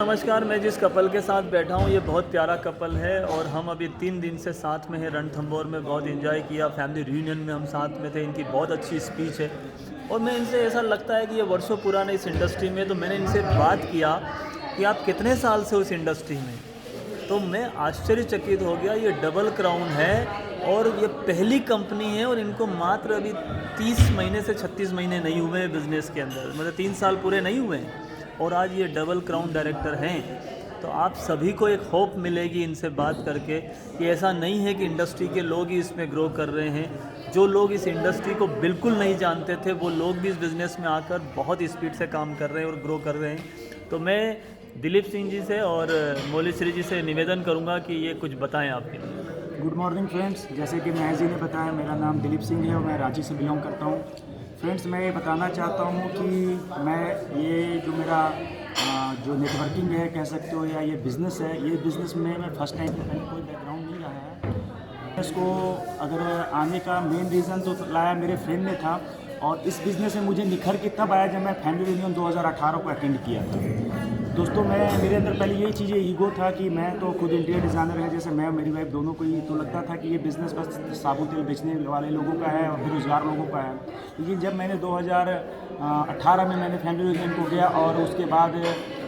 नमस्कार। मैं जिस कपल के साथ बैठा हूँ ये बहुत प्यारा कपल है और हम अभी 3 दिन से साथ में हैं। रणथंभौर में बहुत एंजॉय किया, फैमिली रियूनियन में हम साथ में थे। इनकी बहुत अच्छी स्पीच है और मैं इनसे ऐसा लगता है कि ये वर्षों पुराने इस इंडस्ट्री में। तो मैंने इनसे बात किया कि आप कितने साल से उस इंडस्ट्री में, तो मैं आश्चर्यचकित हो गया। ये डबल क्राउन है और ये पहली कंपनी है और इनको मात्र अभी 30 महीने से 36 महीने नहीं हुए हैं बिज़नेस के अंदर, मतलब 3 साल पूरे नहीं हुए हैं और आज ये डबल क्राउन डायरेक्टर हैं। तो आप सभी को एक होप मिलेगी इनसे बात करके कि ऐसा नहीं है कि इंडस्ट्री के लोग ही इसमें ग्रो कर रहे हैं। जो लोग इस इंडस्ट्री को बिल्कुल नहीं जानते थे वो लोग भी इस बिज़नेस में आकर बहुत स्पीड से काम कर रहे हैं और ग्रो कर रहे हैं। तो मैं दिलीप सिंह जी से और मौलीश्री जी से निवेदन करूंगा कि ये कुछ बताएं आपके लिए। गुड मॉर्निंग फ्रेंड्स, जैसे कि महेश जी ने बताया, मेरा नाम दिलीप सिंह है और मैं रांची से बिलोंग करता हूँ। फ्रेंड्स, मैं ये बताना चाहता हूँ कि मैं ये जो मेरा जो नेटवर्किंग है कह सकते हो या ये बिज़नेस है, ये बिज़नेस में मैं फर्स्ट टाइम पे पहले कोई बैकग्राउंड नहीं रहा है। इसको अगर आने का मेन रीज़न तो लाया मेरे फ्रेंड ने था और इस बिज़नेस में मुझे निखर के तब आया जब मैं फैमिली रियूनियन 2018 को अटेंड किया था। दोस्तों, मेरे अंदर पहले यही चीज़ें ईगो था कि मैं तो खुद इंटीरियर डिज़ाइनर है, जैसे मैं और मेरी वाइफ दोनों को ही तो लगता था कि ये बिज़नेस बस साबुन तेल बेचने वाले लोगों का है और बेरोज़गार लोगों का है। लेकिन जब मैंने 2018 में मैंने फैमिली रियूनियन को गया और उसके बाद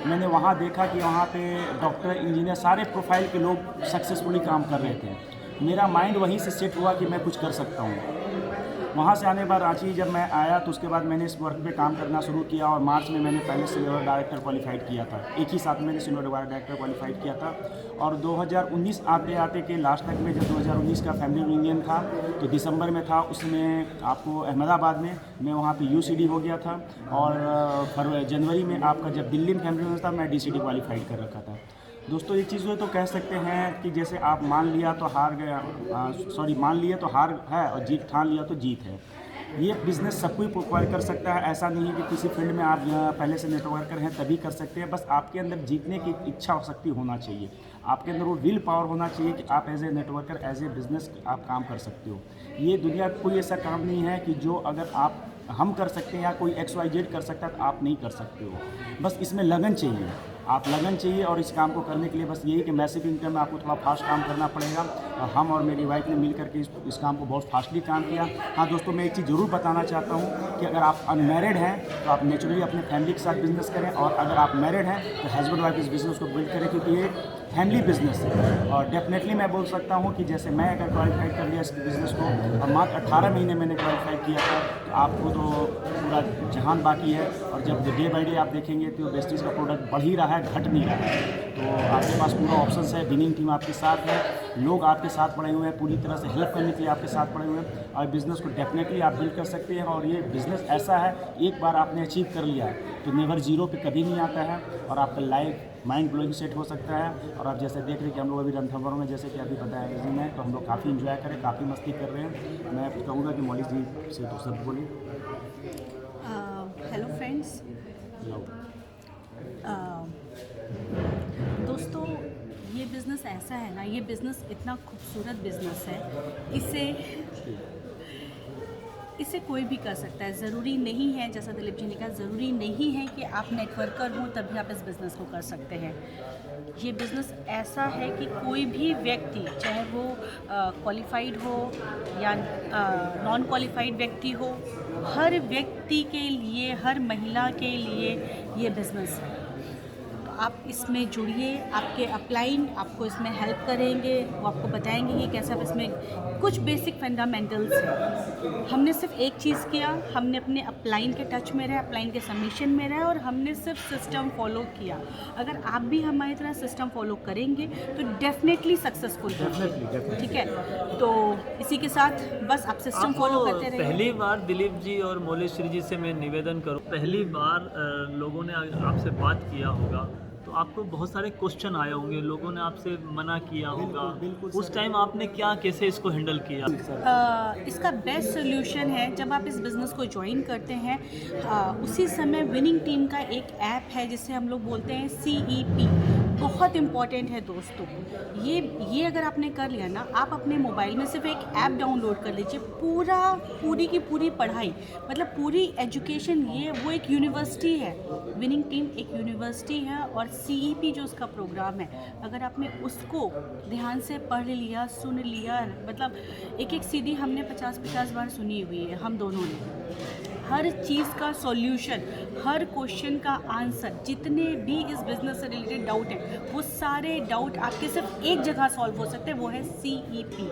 मैंने वहाँ देखा कि वहाँ पे डॉक्टर, इंजीनियर, सारे प्रोफाइल के लोग सक्सेसफुली काम कर रहे थे। मेरा माइंड वहीं से सेट हुआ कि मैं कुछ कर सकता हूँ। वहाँ से आने के बाद रांची जब मैं आया तो उसके बाद मैंने इस वर्क पे काम करना शुरू किया और मार्च में मैंने पहले सिल्वर डायरेक्टर क्वालिफाइड किया था। एक ही साथ मैंने सिल्वर डायरेक्टर क्वालिफाइड किया था और 2019 आते आते के लास्ट तक में, जब 2019 का फैमिली रियूनियन था तो दिसंबर में था, उसमें आपको अहमदाबाद में मैं वहाँ पे यूसीडी हो गया था और जनवरी में आपका जब दिल्ली में फैमिली रियूनियन था मैं डीसीडी क्वालिफाइड कर रखा था। दोस्तों, एक चीज़ तो कह सकते हैं कि जैसे आप मान लिया तो हार गया, मान लिया तो हार है और जीत ठान लिया तो जीत है। ये बिज़नेस सब कोई प्रोवाइड कर सकता है। ऐसा नहीं है कि किसी फील्ड में आप पहले से नेटवर्कर हैं तभी कर सकते हैं। बस आपके अंदर जीतने की इच्छा शक्ति होना चाहिए, आपके अंदर वो विल पावर होना चाहिए कि आप as a networker, as a business आप काम कर सकते हो। ये दुनिया कोई ऐसा काम नहीं है कि जो अगर हम कर सकते हैं या कोई XYZ कर सकता है तो आप नहीं कर सकते हो। बस इसमें लगन चाहिए, आप लगन चाहिए और इस काम को करने के लिए बस यही कि मैसिव इनकम में आपको थोड़ा फास्ट काम करना पड़ेगा। हम और मेरी वाइफ ने मिल करके इस काम को बहुत फास्टली काम किया। हाँ दोस्तों, मैं एक चीज़ ज़रूर बताना चाहता हूँ कि अगर आप अनमैरिड हैं तो आप नेचुरली अपने फैमिली के साथ बिजनेस करें और अगर आप मैरिड हैं तो हस्बैंड वाइफ इस बिज़नेस को बिल्ड करें, क्योंकि ये फैमिली बिजनेस है। और डेफिनेटली मैं बोल सकता हूँ कि जैसे मैं अगर क्वालिफाइड कर लिया इस बिज़नेस को और मात्र 18 महीने मैंने क्वालिफाइड किया था, तो आपको तो पूरा जहान बाकी है। और जब डे बाई डे आप देखेंगे तो वेस्टेज का प्रोडक्ट बढ़ ही रहा है, घट नहीं रहा है। तो आपके पास पूरा ऑप्शंस है, विनिंग टीम आपके साथ है, लोग आपके साथ पड़े हुए हैं, पूरी तरह से हेल्प करने के लिए आपके साथ पड़े हुए हैं और बिज़नेस को डेफिनेटली आप बिल्ड कर सकते हैं। और ये बिज़नेस ऐसा है, एक बार आपने अचीव कर लिया तो नेवर जीरो पे कभी नहीं आता है और आपका लाइफ माइंड ब्लोइंग सेट हो सकता है। और आप जैसे देख रहे हैं कि हम लोग अभी रणथंभौर में, जैसे कि अभी बताया जी में, तो हम लोग काफ़ी इन्जॉय करें, काफ़ी मस्ती कर रहे हैं। मैं कहूँगा कि मौलिक जी से 2 शब्द बोलिए। हेलो फ्रेंड्स, दोस्तों, ये बिज़नेस ऐसा है ना, ये बिज़नेस इतना खूबसूरत बिज़नेस है, इसे कोई भी कर सकता है। ज़रूरी नहीं है, जैसा दिलीप जी ने कहा, ज़रूरी नहीं है कि आप नेटवर्कर हों तभी आप इस बिज़नेस को कर सकते हैं। ये बिज़नेस ऐसा है कि कोई भी व्यक्ति, चाहे वो क्वालिफाइड हो या नॉन क्वालिफाइड व्यक्ति हो, हर व्यक्ति के लिए, हर महिला के लिए ये बिज़नेस है। तो आप इसमें जुड़िए, आपके अपलाइन आपको इसमें हेल्प करेंगे, वो आपको बताएंगे कि कैसे आप इसमें कुछ बेसिक फंडामेंटल्स हैं। हमने सिर्फ एक चीज़ किया, हमने अपने अपलाइन के टच में रहे, अपलाइन के सबमिशन में रहे और हमने सिर्फ सिस्टम फॉलो किया। अगर आप भी हमारी तरह सिस्टम फॉलो करेंगे तो डेफिनेटली सक्सेसफुल होंगे, ठीक है। तो इसी के साथ बस आप सिस्टम फॉलो करते रहिए। पहली बार दिलीप जी और मौलीश्री जी से मैं निवेदन करूं, पहली बार लोगों ने आपसे बात किया होगा तो आपको बहुत सारे क्वेश्चन आए होंगे, लोगों ने आपसे मना किया होगा। बिल्कुल उस टाइम आपने कैसे इसको हैंडल किया? इसका बेस्ट सोल्यूशन है, जब आप इस बिज़नेस को ज्वाइन करते हैं उसी समय विनिंग टीम का एक ऐप है जिसे हम लोग बोलते हैं CEP। बहुत इम्पॉर्टेंट है दोस्तों। ये अगर आपने कर लिया ना, आप अपने मोबाइल में सिर्फ एक ऐप डाउनलोड कर लीजिए, पूरी की पूरी पढ़ाई, मतलब पूरी एजुकेशन, ये वो एक यूनिवर्सिटी है। विनिंग टीम एक यूनिवर्सिटी है, और CEP जो उसका प्रोग्राम है, अगर आपने उसको ध्यान से पढ़ लिया, सुन लिया, मतलब एक CD हमने 50 बार सुनी हुई है हम दोनों ने। हर चीज़ का सॉल्यूशन, हर क्वेश्चन का आंसर, जितने भी इस बिज़नेस से रिलेटेड डाउट हैं, वो सारे डाउट आपके सिर्फ एक जगह सॉल्व हो सकते हैं, वो है CEP।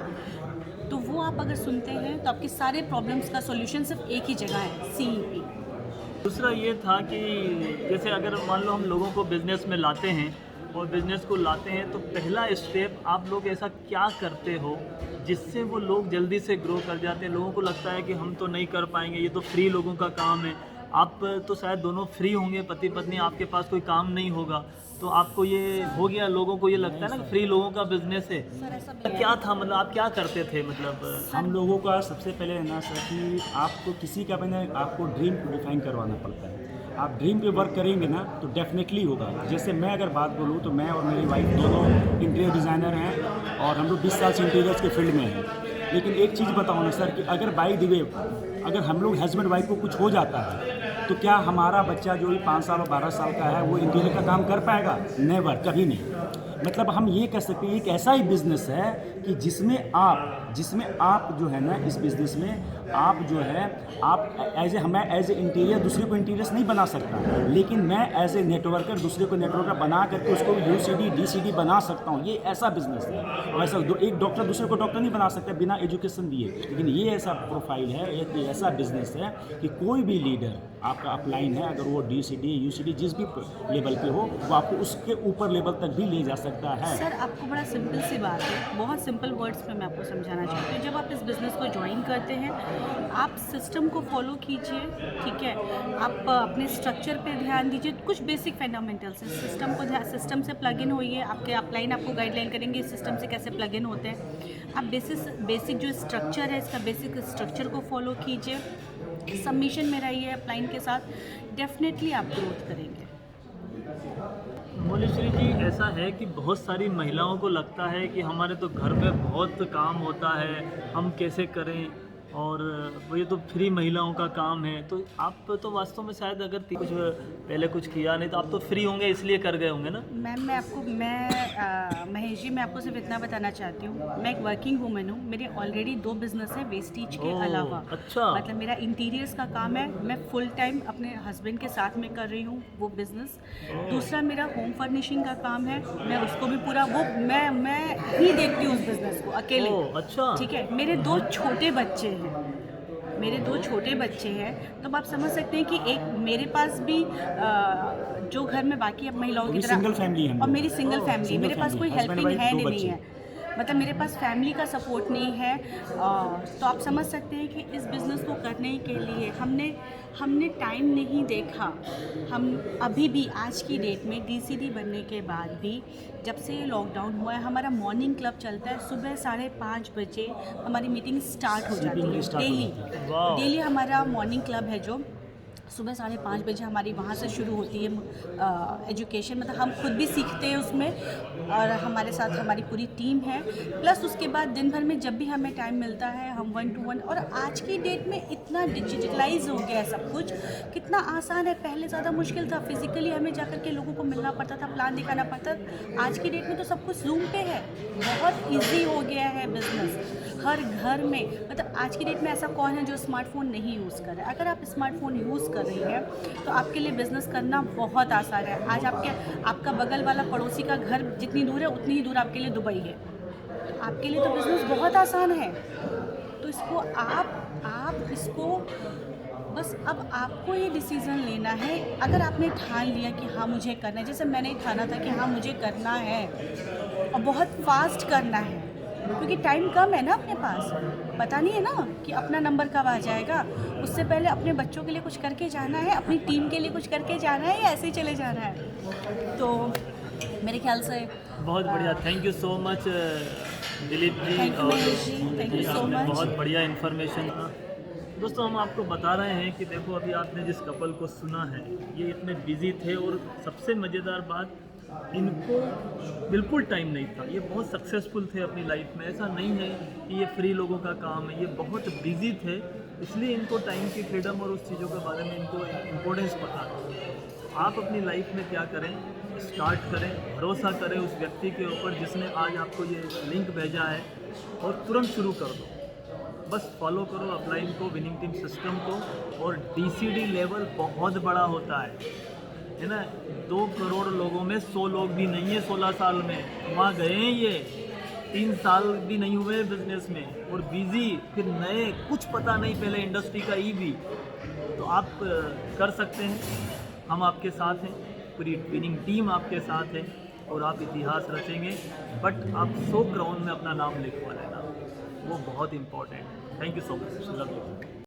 तो वो आप अगर सुनते हैं तो आपके सारे प्रॉब्लम्स का सॉल्यूशन सिर्फ एक ही जगह है, CEP। दूसरा ये था कि जैसे अगर मान लो हम लोगों को बिज़नेस में लाते हैं और बिज़नेस को लाते हैं, तो पहला स्टेप आप लोग ऐसा क्या करते हो जिससे वो लोग जल्दी से ग्रो कर जाते हैं? लोगों को लगता है कि हम तो नहीं कर पाएंगे, ये तो फ्री लोगों का काम है। आप तो शायद दोनों फ्री होंगे, पति पत्नी, आपके पास कोई काम नहीं होगा, तो आपको ये हो गया, लोगों को ये लगता है ना कि फ्री लोगों का बिजनेस है। सर ऐसा तो क्या था, मतलब आप क्या करते थे? मतलब हम लोगों का सबसे पहले है ना सर कि आपको किसी का मैंने आपको ड्रीम को डिफाइन करवाना पड़ता है। आप ड्रीम पे वर्क करेंगे ना तो डेफिनेटली होगा। जैसे मैं अगर बात बोलूँ तो मैं और मेरी वाइफ दोनों इंटीरियर डिज़ाइनर हैं और हम लोग 20 साल से इंटीरियर्स के फील्ड में हैं। लेकिन एक चीज़ बताऊँ ना सर कि अगर बाय द वे अगर हम लोग हस्बैंड वाइफ को कुछ हो जाता है तो क्या हमारा बच्चा जो भी 5 साल और 12 साल का है वो इंटीरियर का काम कर पाएगा? नेवर, कभी नहीं। मतलब हम ये कह सकते हैं एक ऐसा ही बिजनेस है कि जिसमें आप जो है ना, इस बिज़नेस में आप जो है आप मैं एज ए इंटीरियर दूसरे को इंटीरियर्स नहीं बना सकता, लेकिन मैं एज ए नेटवर्कर दूसरे को नेटवर्कर बना करके उसको UCD DCD बना सकता हूँ। ये ऐसा बिजनेस है। वैसा एक डॉक्टर दूसरे को डॉक्टर नहीं बना सकता बिना एजुकेशन दिए, लेकिन ये ऐसा प्रोफाइल है, ये ऐसा बिजनेस है कि कोई भी लीडर आपका अपलाइन है, अगर वो DCD UCD जिस भी लेवल पे हो, वो आपको उसके ऊपर लेवल तक भी ले जा सकता है। सर आपको बड़ा सिंपल सी बात है, बहुत सिंपल वर्ड्स में मैं आपको समझाना चाहती हूँ। जब आप इस बिज़नेस को ज्वाइन करते हैं, आप सिस्टम को फॉलो कीजिए, ठीक है। आप अपने स्ट्रक्चर पे ध्यान दीजिए, कुछ बेसिक फंडामेंटल्स हैं। सिस्टम से प्लग इन होइए, आपके अपलाइन आपको गाइडलाइन करेंगे सिस्टम से कैसे प्लग इन होते हैं। आप बेसिक जो स्ट्रक्चर है, इसका बेसिक स्ट्रक्चर को फॉलो कीजिए, सबमिशन में रहिए अपलाइन के साथ, डेफिनेटली आप ग्रोथ करेंगे। मौलीश्री जी, ऐसा है कि बहुत सारी महिलाओं को लगता है कि हमारे तो घर में बहुत काम होता है, हम कैसे करें, और वो ये तो फ्री महिलाओं का काम है। तो आप तो वास्तव में शायद अगर कुछ पहले कुछ किया नहीं तो आप तो फ्री होंगे, इसलिए कर गए होंगे ना? मैम महेश जी, मैं आपको सिर्फ इतना बताना चाहती हूँ, मैं एक वर्किंग वूमेन हूँ। मेरे ऑलरेडी 2 बिजनेस है वेस्टीज के अलावा। अच्छा। मतलब मेरा इंटीरियर्स का काम है, मैं फुल टाइम अपने हस्बैंड के साथ में कर रही हूँ वो बिज़नेस। दूसरा मेरा होम फर्निशिंग का काम है, मैं उसको भी पूरा वो मैं ही देखती हूँ उस बिज़नेस को अकेले। अच्छा, ठीक है। मेरे 2 छोटे बच्चे हैं, तो आप समझ सकते हैं कि एक मेरे पास भी जो घर में बाकी महिलाओं की तरह सिंगल फैमिली है और मेरी सिंगल फैमिली, मेरे पास कोई हेल्पिंग हैंड नहीं है, मतलब मेरे पास फैमिली का सपोर्ट नहीं है। तो आप समझ सकते हैं कि इस बिज़नेस को करने के लिए हमने टाइम नहीं देखा। हम अभी भी आज की डेट में DCD बनने के बाद भी, जब से ये लॉकडाउन हुआ है, हमारा मॉर्निंग क्लब चलता है। सुबह 5:30 बजे हमारी मीटिंग स्टार्ट हो जाती है। डेली हमारा मॉर्निंग क्लब है जो सुबह 5:30 बजे हमारी वहाँ से शुरू होती है एजुकेशन। मतलब हम खुद भी सीखते हैं उसमें, और हमारे साथ हमारी पूरी टीम है। प्लस उसके बाद दिन भर में जब भी हमें टाइम मिलता है हम 1 to 1, और आज की डेट में इतना डिजिटलाइज हो गया है सब कुछ, कितना आसान है। पहले ज़्यादा मुश्किल था, फिजिकली हमें जाकर के लोगों को मिलना पड़ता था, प्लान दिखाना पड़ता था। आज की डेट में तो सब कुछ जूम पे है, बहुत ईजी हो गया है बिजनेस हर घर में। मतलब आज की डेट में ऐसा कौन है जो स्मार्टफोन नहीं यूज़ कर रहा है? अगर आप स्मार्टफोन यूज़ कर रही हैं तो आपके लिए बिज़नेस करना बहुत आसान है। आज आपका बगल वाला पड़ोसी का घर जितनी दूर है उतनी ही दूर आपके लिए दुबई है। आपके लिए तो बिज़नेस बहुत आसान है। तो इसको आप इसको बस अब आपको ये डिसीज़न लेना है। अगर आपने ठान लिया कि हाँ मुझे करना है, जैसे मैंने ठाना था कि हाँ मुझे करना है और बहुत फास्ट करना है, क्योंकि टाइम कम है ना अपने पास, पता नहीं है ना कि अपना नंबर कब आ जाएगा। उससे पहले अपने बच्चों के लिए कुछ करके जाना है, अपनी टीम के लिए कुछ करके जाना है, या ऐसे ही चले जाना है। तो मेरे ख्याल से बहुत बढ़िया। Thank you so much Dilip ji, thank you so much. बहुत बढ़िया इन्फॉर्मेशन था। दोस्तों, हम आपको बता रहे हैं कि देखो, अभी आपने जिस कपल को सुना है, ये इतने बिजी थे, और सबसे मज़ेदार बात, इनको बिल्कुल टाइम नहीं था, ये बहुत सक्सेसफुल थे अपनी लाइफ में। ऐसा नहीं है कि ये फ्री लोगों का काम है, ये बहुत बिजी थे, इसलिए इनको टाइम की फ्रीडम और उस चीज़ों के बारे में इनको इम्पोर्टेंस पता है। आप अपनी लाइफ में क्या करें, स्टार्ट करें, भरोसा करें उस व्यक्ति के ऊपर जिसने आज आपको ये लिंक भेजा है और तुरंत शुरू कर दो। बस फॉलो करो अपलाइन को, विनिंग टीम सिस्टम को। और DCD लेवल बहुत बड़ा होता है ना। 2 करोड़ लोगों में 100 लोग भी नहीं है 16 साल में, वहाँ गए हैं ये 3 साल भी नहीं हुए बिजनेस में और बिजी, फिर नए, कुछ पता नहीं पहले इंडस्ट्री का भी। तो आप कर सकते हैं, हम आपके साथ हैं, पूरी विनिंग टीम आपके साथ है और आप इतिहास रचेंगे। बट आप 100 क्राउन में अपना नाम लिखवा लेना, वो बहुत इंपॉर्टेंट है। Thank you so much, love you.